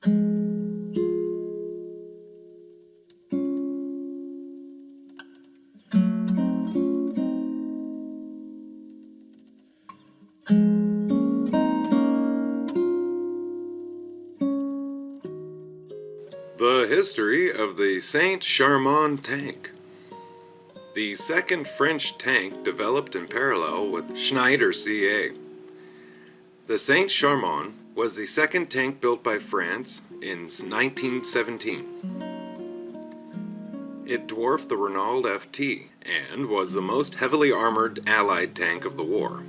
The history of the Saint Chamond tank. The second French tank developed in parallel with Schneider CA. The Saint Chamond was the second tank built by France in 1917. It dwarfed the Renault FT and was the most heavily armored Allied tank of the war.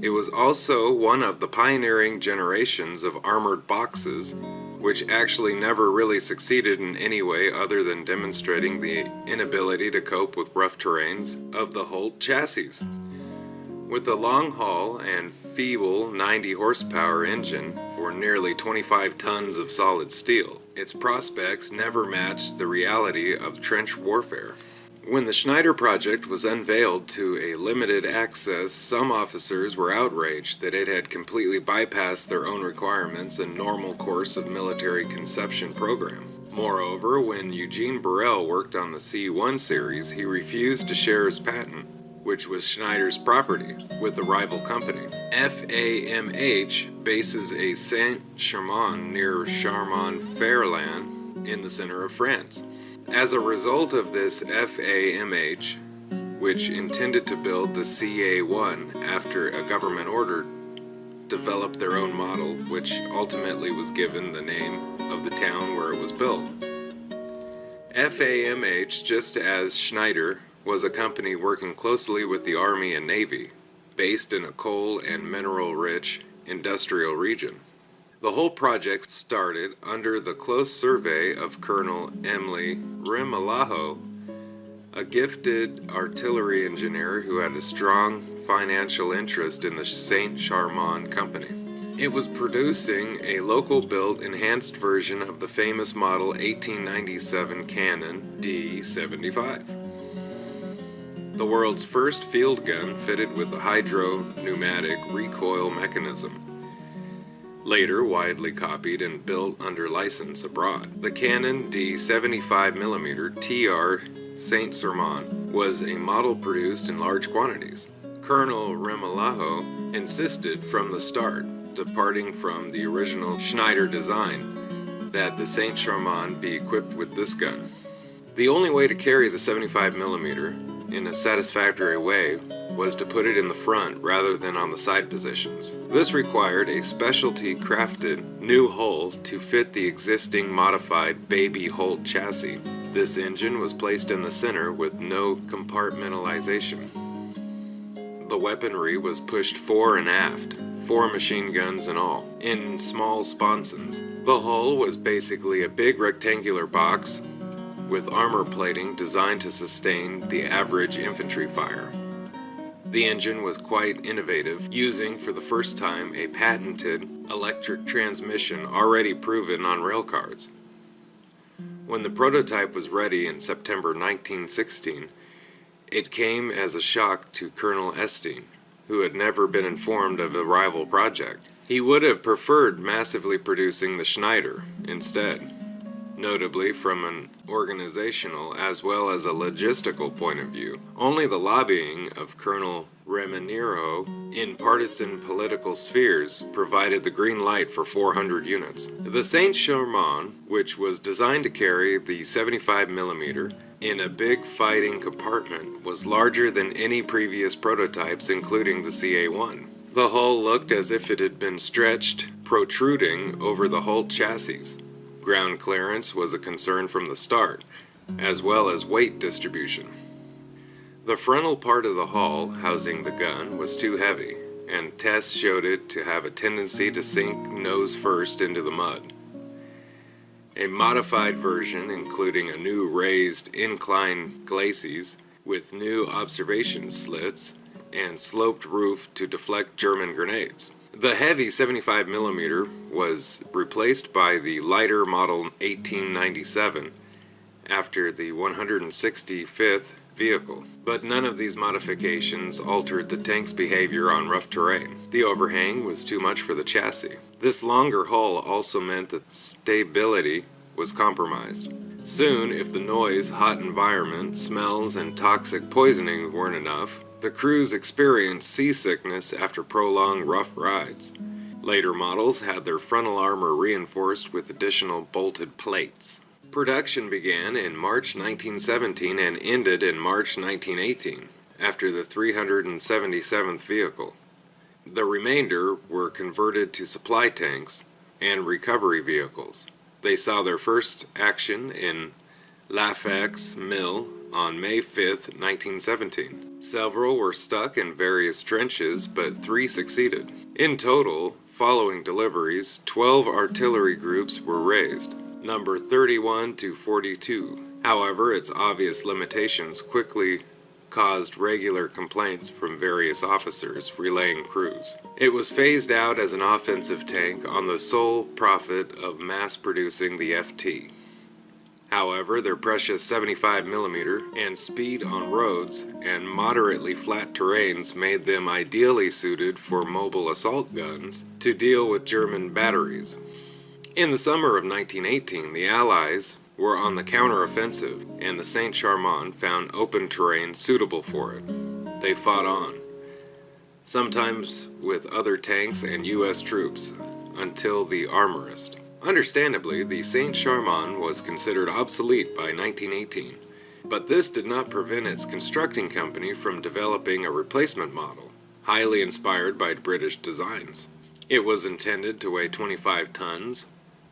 It was also one of the pioneering generations of armored boxes, which actually never really succeeded in any way other than demonstrating the inability to cope with rough terrains of the Holt chassis. With a long haul and feeble 90 horsepower engine for nearly 25 tons of solid steel, its prospects never matched the reality of trench warfare. When the Schneider project was unveiled to a limited access, some officers were outraged that it had completely bypassed their own requirements and normal course of military conception program. Moreover, when Eugène Brillé worked on the C1 series, he refused to share his patent, which was Schneider's property, with the rival company. FAMH bases a Saint Chamond near Clermont-Ferrand in the center of France. As a result of this, FAMH, which intended to build the CA1 after a government order, developed their own model, which ultimately was given the name of the town where it was built. FAMH, just as Schneider, was a company working closely with the Army and Navy, based in a coal and mineral-rich industrial region. The whole project started under the close survey of Colonel Emile Remalajo, a gifted artillery engineer who had a strong financial interest in the Saint Chamond company. It was producing a local-built enhanced version of the famous model 1897 Cannon D75. The world's first field gun fitted with a hydro-pneumatic recoil mechanism, later widely copied and built under license abroad. The Cannon D75mm TR Saint Chamond was a model produced in large quantities. Colonel Remalajo insisted from the start, departing from the original Schneider design, that the Saint Chamond be equipped with this gun. The only way to carry the 75mm in a satisfactory way was to put it in the front rather than on the side positions. This required a specialty crafted new hull to fit the existing modified baby Holt chassis. This engine was placed in the center with no compartmentalization. The weaponry was pushed fore and aft, 4 machine guns in all, in small sponsons. The hull was basically a big rectangular box with armor plating designed to sustain the average infantry fire. The engine was quite innovative, using for the first time a patented electric transmission already proven on railcars. When the prototype was ready in September 1916, it came as a shock to Colonel Estienne, who had never been informed of the rival project. He would have preferred massively producing the Schneider instead, notably from an organizational as well as a logistical point of view. Only the lobbying of Colonel Remenero in partisan political spheres provided the green light for 400 units. The Saint Chamond, which was designed to carry the 75mm in a big fighting compartment, was larger than any previous prototypes, including the CA1. The hull looked as if it had been stretched, protruding over the Holt chassis. Ground clearance was a concern from the start, as well as weight distribution. The frontal part of the hull, housing the gun, was too heavy, and tests showed it to have a tendency to sink nose first into the mud. A modified version, including a new raised incline glacis with new observation slits and sloped roof to deflect German grenades. The heavy 75mm was replaced by the lighter model 1897 after the 165th vehicle. But none of these modifications altered the tank's behavior on rough terrain. The overhang was too much for the chassis. This longer hull also meant that stability was compromised. Soon, if the noise, hot environment, smells, and toxic poisoning weren't enough, the crews experienced seasickness after prolonged rough rides. Later models had their frontal armor reinforced with additional bolted plates. Production began in March 1917 and ended in March 1918, after the 377th vehicle. The remainder were converted to supply tanks and recovery vehicles. They saw their first action in Lafayette's mill on May 5, 1917. Several were stuck in various trenches, but 3 succeeded. In total, following deliveries, 12 artillery groups were raised, number 31 to 42. However, its obvious limitations quickly caused regular complaints from various officers relaying crews. It was phased out as an offensive tank on the sole profit of mass-producing the FT. However, their precious 75mm and speed on roads and moderately flat terrains made them ideally suited for mobile assault guns to deal with German batteries. In the summer of 1918, the Allies were on the counter-offensive, and the Saint Chamond found open terrain suitable for it. They fought on, sometimes with other tanks and U.S. troops, until the armorist. Understandably, the Saint Chamond was considered obsolete by 1918, but this did not prevent its constructing company from developing a replacement model, highly inspired by British designs. It was intended to weigh 25 tons,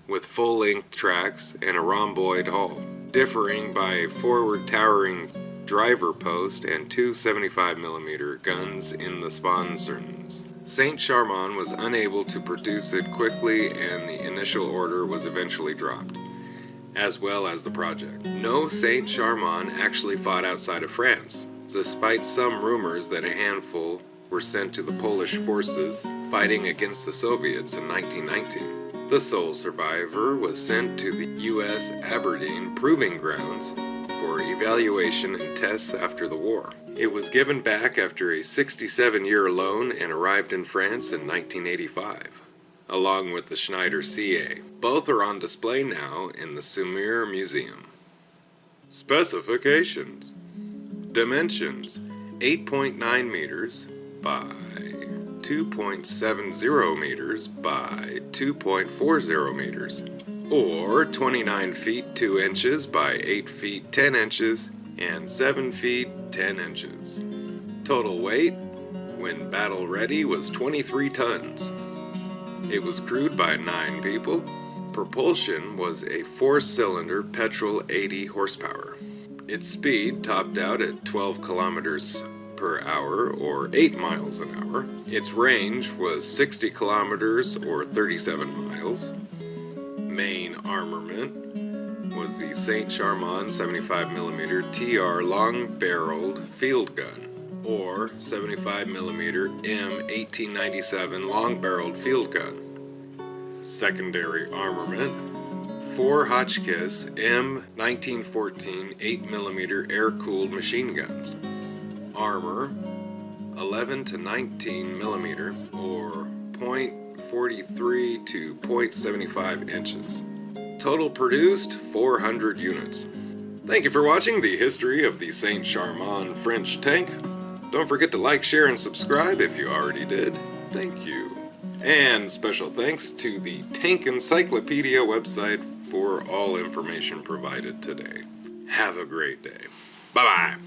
with full-length tracks and a rhomboid hull, differing by a forward towering driver post and 2 75mm guns in the sponsorns. Saint Chamond was unable to produce it quickly, and the initial order was eventually dropped, as well as the project. No Saint Chamond actually fought outside of France, despite some rumors that a handful were sent to the Polish forces fighting against the Soviets in 1919. The sole survivor was sent to the U.S. Aberdeen Proving Grounds for evaluation and tests after the war. It was given back after a 67-year loan and arrived in France in 1985, along with the Schneider CA. Both are on display now in the Sumer Museum. Specifications: dimensions 8.9 meters by 2.70 meters by 2.40 meters, or 29 feet 2 inches by 8 feet 10 inches and 7 feet 10 inches. Total weight, when battle ready, was 23 tons. It was crewed by 9 people. Propulsion was a 4-cylinder petrol 80 horsepower. Its speed topped out at 12 kilometers per hour or 8 miles an hour. Its range was 60 kilometers or 37 miles. Main armament was the Saint Chamond 75mm TR long-barreled field gun, or 75mm M1897 long-barreled field gun. Secondary armament: 4 Hotchkiss M1914 8mm air-cooled machine guns. Armor: 11 to 19mm, or 0.43 to 0.75 inches. Total produced 400 units. Thank you for watching the history of the Saint Chamond French tank. Don't forget to like, share, and subscribe if you already did. Thank you. And special thanks to the Tank Encyclopedia website for all information provided today. Have a great day. Bye-bye.